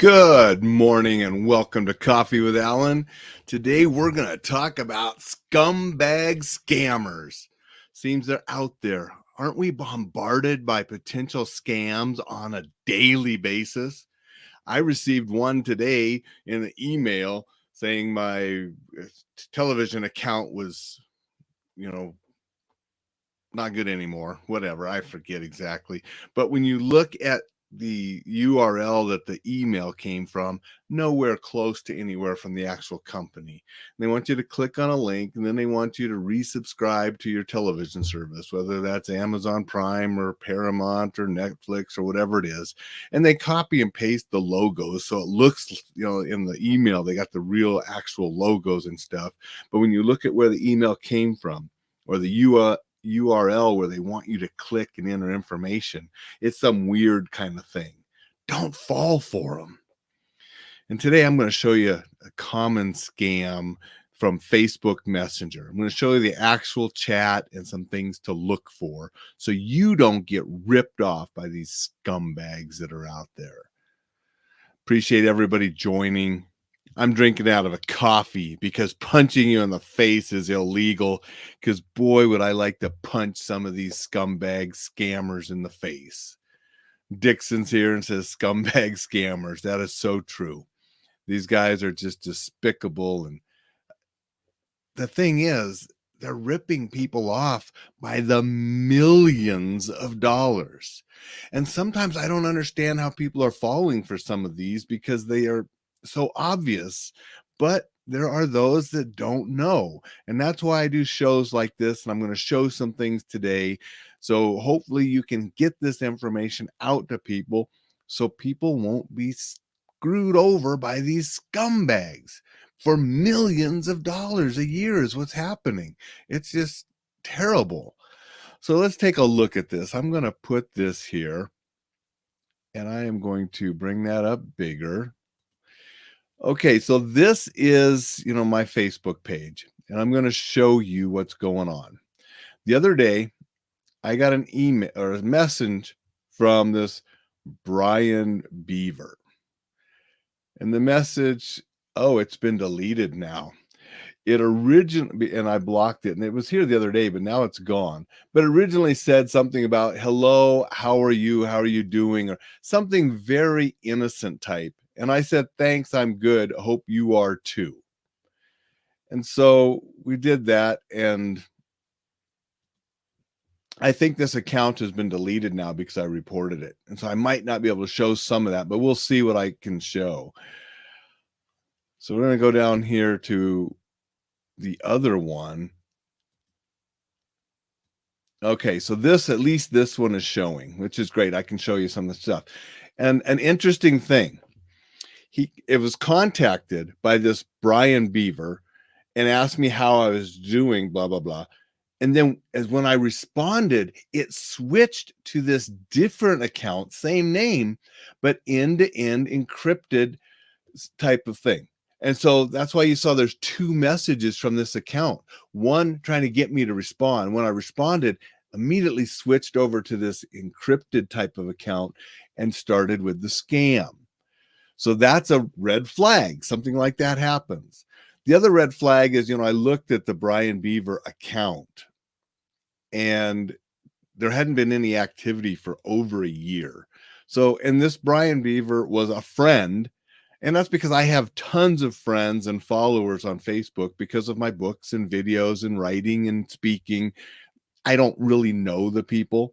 Good morning and welcome to Coffee with Alan. Today we're going to talk about scumbag scammers. Seems they're out there. Aren't we bombarded by potential scams on a daily basis? I received one today in an email saying my television account was, not good anymore. Whatever, I forget exactly. But when you look at the URL that the email came from, nowhere close to anywhere from the actual company. They want you to click on a link, and then they want you to resubscribe to your television service, whether that's Amazon Prime or Paramount or Netflix or whatever it is. And they copy and paste the logos, so it looks, in the email they got the real actual logos and stuff. But when you look at where the email came from, or the URL where they want you to click and enter information, it's some weird kind of thing. Don't fall for them. And today I'm going to show you a common scam from Facebook Messenger. I'm going to show you the actual chat and some things to look for so you don't get ripped off by these scumbags that are out there. Appreciate everybody joining. I'm drinking out of a coffee because punching you in the face is illegal, because boy, would I like to punch some of these scumbag scammers in the face. Dixon's here and says scumbag scammers. That is so true. These guys are just despicable. And the thing is, they're ripping people off by the millions of dollars. And sometimes I don't understand how people are falling for some of these because they are so obvious, but there are those that don't know. And that's why I do shows like this. And I'm going to show some things today. So hopefully you can get this information out to people so people won't be screwed over by these scumbags for millions of dollars a year is what's happening. It's just terrible. So let's take a look at this. I'm going to put this here and I am going to bring that up bigger. Okay, so this is, my Facebook page, and I'm going to show you what's going on. The other day, I got an email or a message from this Brian Beaver. And the message, it's been deleted now. It originally, and I blocked it, and it was here the other day, but now it's gone. But originally said something about, hello, how are you? How are you doing? Or something very innocent type. And I said, thanks, I'm good. Hope you are too. And so we did that. And I think this account has been deleted now because I reported it. And so I might not be able to show some of that, but we'll see what I can show. So we're going to go down here to the other one. Okay, so at least this one is showing, which is great. I can show you some of the stuff. And an interesting thing, it was contacted by this Brian Beaver and asked me how I was doing, blah, blah, blah. And then when I responded, it switched to this different account, same name, but end-to-end encrypted type of thing. And so that's why you saw there's two messages from this account. One trying to get me to respond. When I responded, immediately switched over to this encrypted type of account and started with the scam. So that's a red flag. Something like that happens. The other red flag is, I looked at the Brian Beaver account and there hadn't been any activity for over a year. So, and this Brian Beaver was a friend. And that's because I have tons of friends and followers on Facebook because of my books and videos and writing and speaking. I don't really know the people,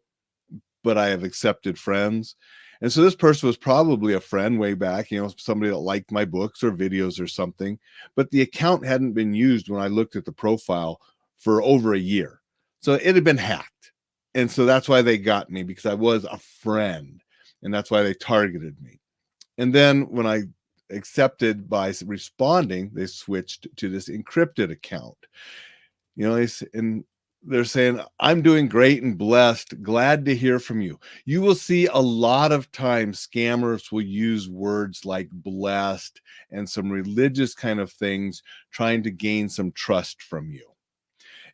but I have accepted friends. And so this person was probably a friend way back, somebody that liked my books or videos or something. But the account hadn't been used when I looked at the profile for over a year. So it had been hacked. And so that's why they got me, because I was a friend. And that's why they targeted me. And then when I accepted by responding, they switched to this encrypted account. And they're saying, I'm doing great and blessed. Glad to hear from you. You will see a lot of times scammers will use words like blessed and some religious kind of things, trying to gain some trust from you.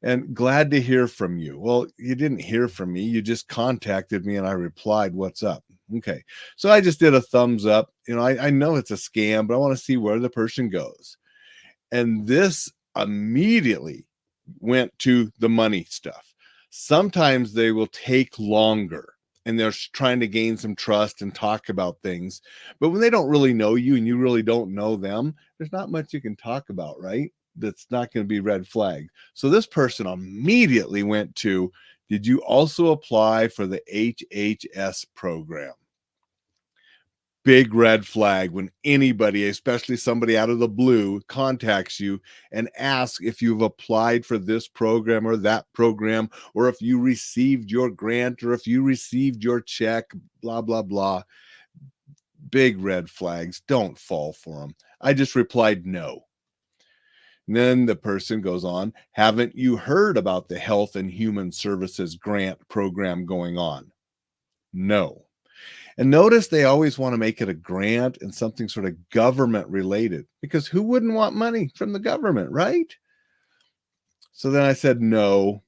And glad to hear from you. Well, you didn't hear from me. You just contacted me and I replied, what's up? Okay. So I just did a thumbs up. I know it's a scam, but I want to see where the person goes. And this immediately went to the money stuff. Sometimes they will take longer and they're trying to gain some trust and talk about things. But when they don't really know you and you really don't know them, there's not much you can talk about, right? That's not going to be red flag. So this person immediately went to, did you also apply for the HHS program? Big red flag when anybody, especially somebody out of the blue, contacts you and asks if you've applied for this program or that program, or if you received your grant, or if you received your check, blah, blah, blah. Big red flags. Don't fall for them. I just replied no. And then the person goes on, haven't you heard about the Health and Human Services grant program going on? No. And notice they always want to make it a grant and something sort of government related, because who wouldn't want money from the government, right? So then I said, no,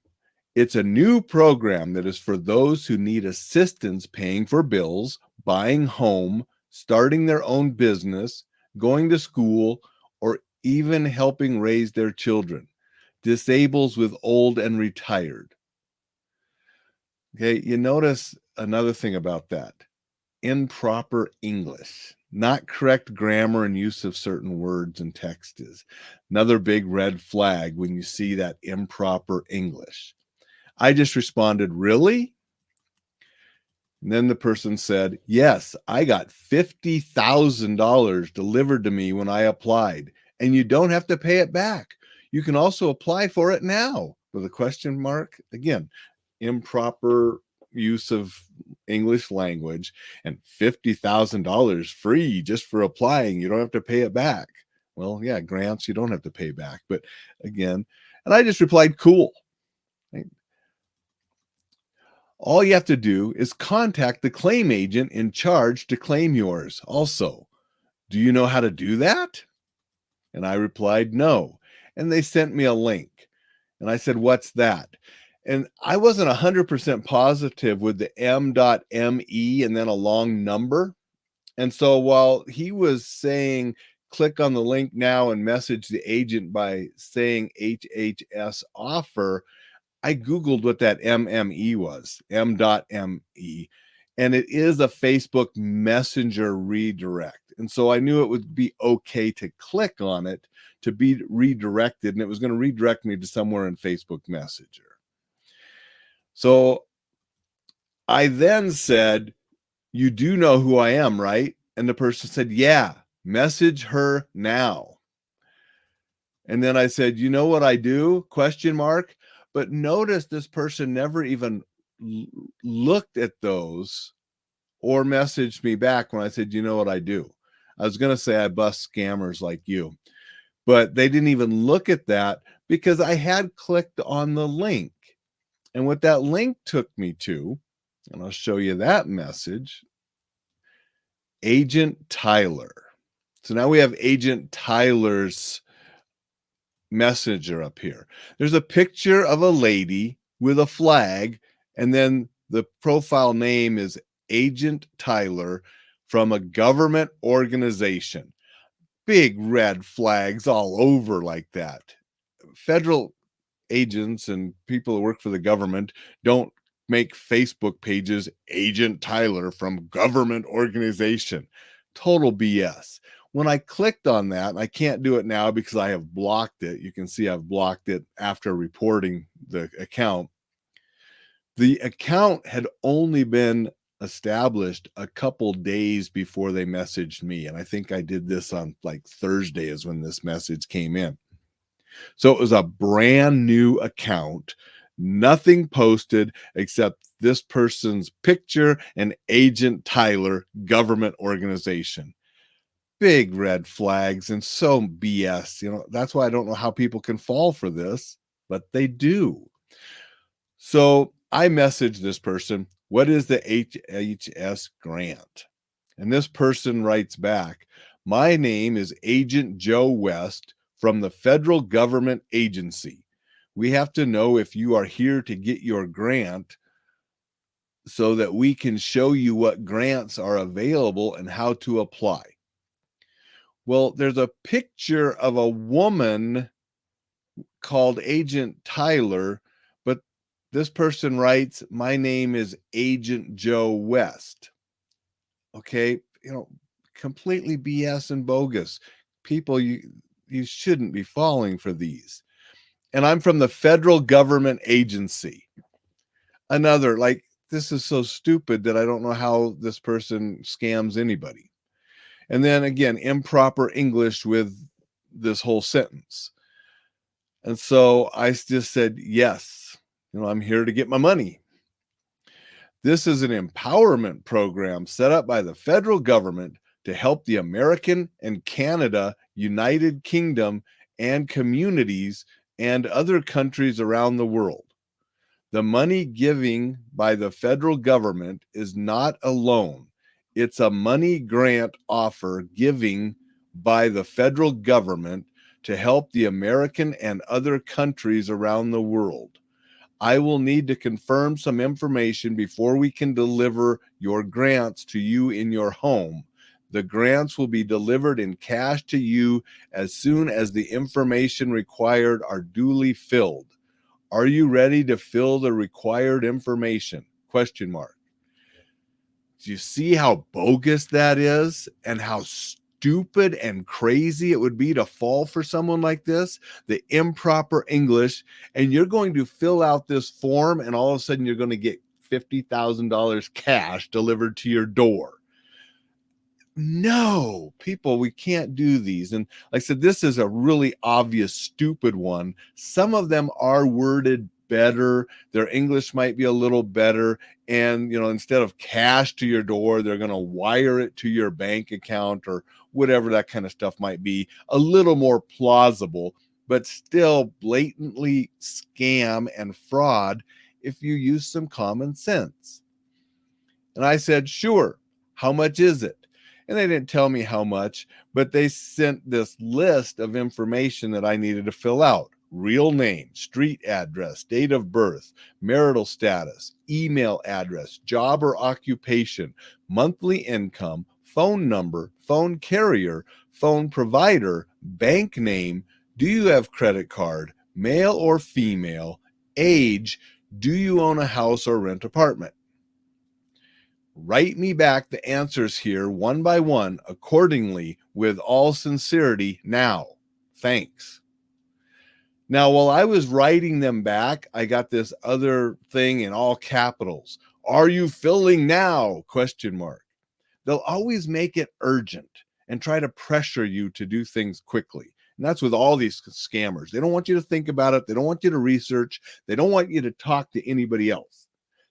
it's a new program that is for those who need assistance paying for bills, buying home, starting their own business, going to school, or even helping raise their children. Disables with old and retired. Okay, you notice another thing about that. Improper English, not correct grammar and use of certain words and text is another big red flag when you see that improper English. I just responded, really? And then the person said, yes, I got $50,000 delivered to me when I applied, and you don't have to pay it back. You can also apply for it now, with a question mark. Again, improper use of English language, and $50,000 free just for applying. You don't have to pay it back. Well, yeah, grants you don't have to pay back. But again, and I just replied, cool. All you have to do is contact the claim agent in charge to claim yours. Also, do you know how to do that? And I replied, no. And they sent me a link. And I said, what's that? And I wasn't 100% positive with the m.me and then a long number. And so while he was saying, click on the link now and message the agent by saying HHS offer, I Googled what that MME was, m.me, and it is a Facebook Messenger redirect. And so I knew it would be okay to click on it to be redirected, and it was going to redirect me to somewhere in Facebook Messenger. So I then said, you do know who I am, right? And the person said, yeah, message her now. And then I said, you know what I do? Question mark. But notice this person never even looked at those or messaged me back when I said, you know what I do? I was going to say I bust scammers like you, but they didn't even look at that because I had clicked on the link. And what that link took me to, and I'll show you that message, Agent Tyler. So now we have Agent Tyler's messenger up here. There's a picture of a lady with a flag, and then the profile name is Agent Tyler from a government organization. Big red flags all over like that. Federal agents and people who work for the government don't make Facebook pages Agent Tyler from government organization. Total BS. When I clicked on that, and I can't do it now because I have blocked it. You can see I've blocked it after reporting the account. The account had only been established a couple days before they messaged me. And I think I did this on like Thursday is when this message came in. So it was a brand new account, nothing posted except this person's picture and Agent Tyler government organization. Big red flags and so BS. That's why I don't know how people can fall for this, but they do. So I messaged this person, what is the HHS grant? And this person writes back, my name is Agent Joe West from the federal government agency. We have to know if you are here to get your grant so that we can show you what grants are available and how to apply. Well, there's a picture of a woman called Agent Tyler, but this person writes, my name is Agent Joe West. Okay, completely BS and bogus. People, you shouldn't be falling for these. And I'm from the federal government agency. Another, like, this is so stupid that I don't know how this person scams anybody. And then again, improper English with this whole sentence. And so I just said, yes, I'm here to get my money. This is an empowerment program set up by the federal government to help the American and Canada, United Kingdom, and communities and other countries around the world. The money giving by the federal government is not a loan. It's a money grant offer giving by the federal government to help the American and other countries around the world. I will need to confirm some information before we can deliver your grants to you in your home. The grants will be delivered in cash to you as soon as the information required are duly filled. Are you ready to fill the required information? Question mark. Do you see how bogus that is and how stupid and crazy it would be to fall for someone like this? The improper English, and you're going to fill out this form and all of a sudden you're going to get $50,000 cash delivered to your door. No, people, we can't do these. And like I said, this is a really obvious, stupid one. Some of them are worded better. Their English might be a little better. And, instead of cash to your door, they're going to wire it to your bank account or whatever that kind of stuff might be. A little more plausible, but still blatantly scam and fraud if you use some common sense. And I said, sure. How much is it? And they didn't tell me how much, but they sent this list of information that I needed to fill out. Real name, street address, date of birth, marital status, email address, job or occupation, monthly income, phone number, phone carrier, phone provider, bank name, do you have credit card, male or female, age, do you own a house or rent apartment? Write me back the answers here one by one accordingly with all sincerity now. Thanks. Now, while I was writing them back, I got this other thing in all capitals. Are you filling now? Question mark. They'll always make it urgent and try to pressure you to do things quickly. And that's with all these scammers. They don't want you to think about it. They don't want you to research. They don't want you to talk to anybody else.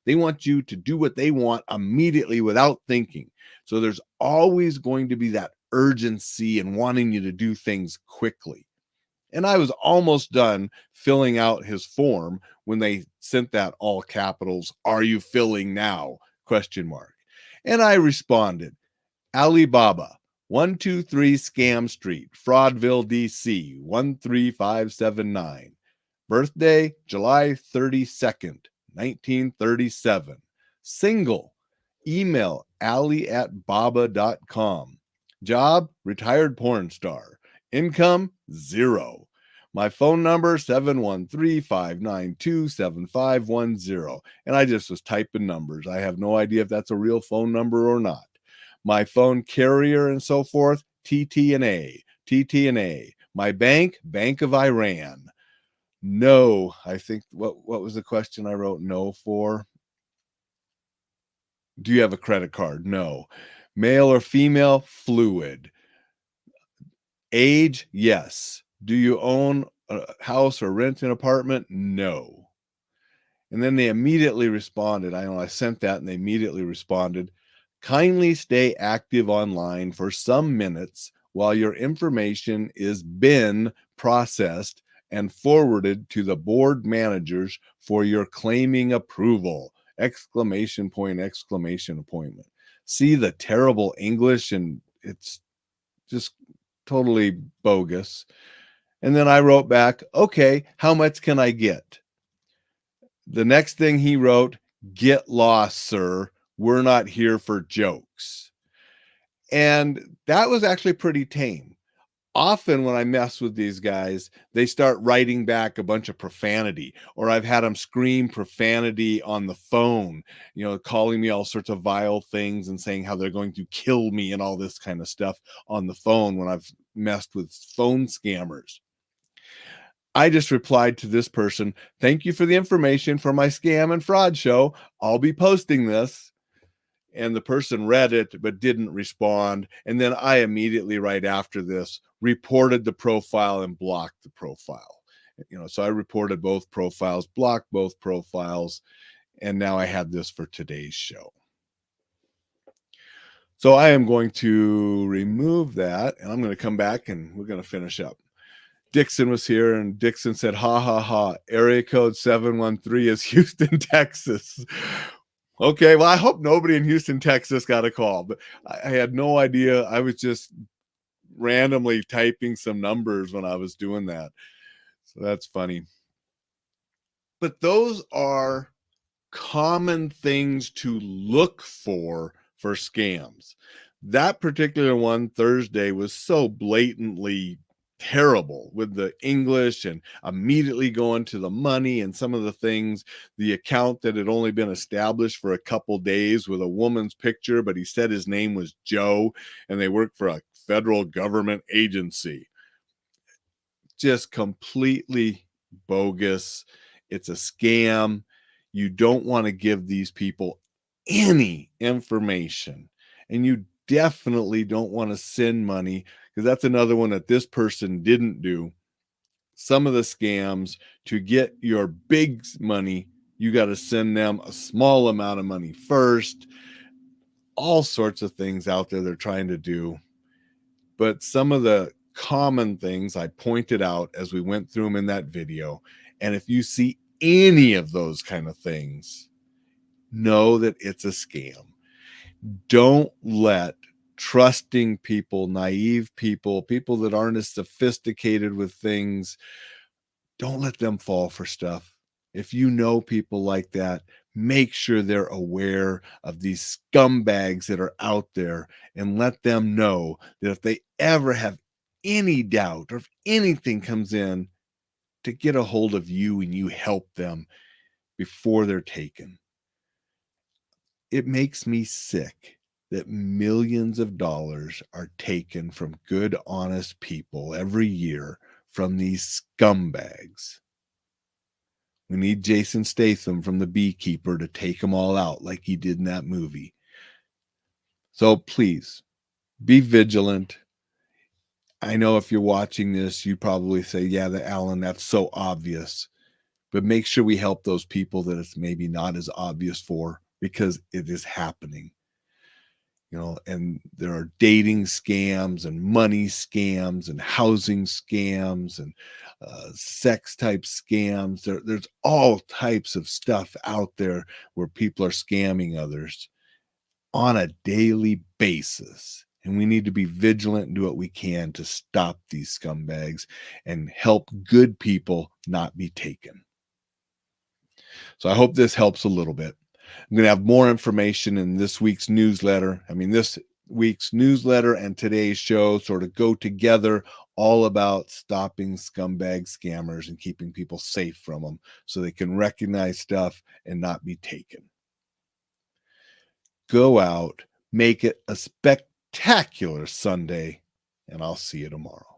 They want you to do what they want immediately without thinking. So there's always going to be that urgency and wanting you to do things quickly. And I was almost done filling out his form when they sent that all capitals, are you filling now? Question mark. And I responded, Alibaba, 123 Scam Street, Fraudville, DC, 13579. Birthday, July 32nd, 1937. Single. Email ali@baba.com. Job, retired porn star. Income, 0. My phone number, 713-592-7510. And I just was typing numbers. I have no idea if that's a real phone number or not. My phone carrier and so forth, TTNA. My bank, Bank of Iran. No, I think, what was the question I wrote no for? Do you have a credit card? No. Male or female? Fluid. Age? Yes. Do you own a house or rent an apartment? No. And then they immediately responded. I sent that and they immediately responded. Kindly stay active online for some minutes while your information is been processed and forwarded to the board managers for your claiming approval. Exclamation point, exclamation appointment. See the terrible English, and it's just totally bogus. And then I wrote back, okay, how much can I get? The next thing he wrote, Get lost, sir. We're not here for jokes. And that was actually pretty tame. Often when I mess with these guys, they start writing back a bunch of profanity, or I've had them scream profanity on the phone, calling me all sorts of vile things and saying how they're going to kill me and all this kind of stuff on the phone when I've messed with phone scammers. I just replied to this person, "Thank you for the information for my scam and fraud show. I'll be posting this." And the person read it but didn't respond. And then I immediately, right after this, reported the profile and blocked the profile. So I reported both profiles, blocked both profiles, and now I had this for today's show. So I am going to remove that, and I'm going to come back and we're going to finish up. Dixon was here, and Dixon said, "Ha ha ha, area code 713 is Houston, Texas." Okay, well, I hope nobody in Houston, Texas got a call, but I had no idea. I was just randomly typing some numbers when I was doing that. So that's funny. But those are common things to look for scams. That particular one Thursday was so blatantly terrible with the English and immediately going to the money and some of the things. The account that had only been established for a couple days with a woman's picture, but he said his name was Joe and they worked for a federal government agency. Just completely bogus. It's a scam. You don't want to give these people any information, and you definitely don't want to send money, because that's another one that this person didn't do. Some of the scams, to get your big money, you got to send them a small amount of money first. All sorts of things out there they're trying to do. But some of the common things I pointed out as we went through them in that video. And if you see any of those kind of things, know that it's a scam. Don't let trusting people, naive people, people that aren't as sophisticated with things, don't let them fall for stuff. If you know people like that, make sure they're aware of these scumbags that are out there, and let them know that if they ever have any doubt or if anything comes in, to get a hold of you and you help them before they're taken. It makes me sick that millions of dollars are taken from good, honest people every year from these scumbags. We need Jason Statham from The Beekeeper to take them all out like he did in that movie. So please be vigilant. I know if you're watching this, you probably say, "Yeah, Alan, that's so obvious." But make sure we help those people that it's maybe not as obvious for, because it is happening. And there are dating scams and money scams and housing scams and sex type scams. There's all types of stuff out there where people are scamming others on a daily basis. And we need to be vigilant and do what we can to stop these scumbags and help good people not be taken. So I hope this helps a little bit. I'm going to have more information in this week's newsletter. This week's newsletter and today's show sort of go together, all about stopping scumbag scammers and keeping people safe from them so they can recognize stuff and not be taken. Go out, make it a spectacular Sunday, and I'll see you tomorrow.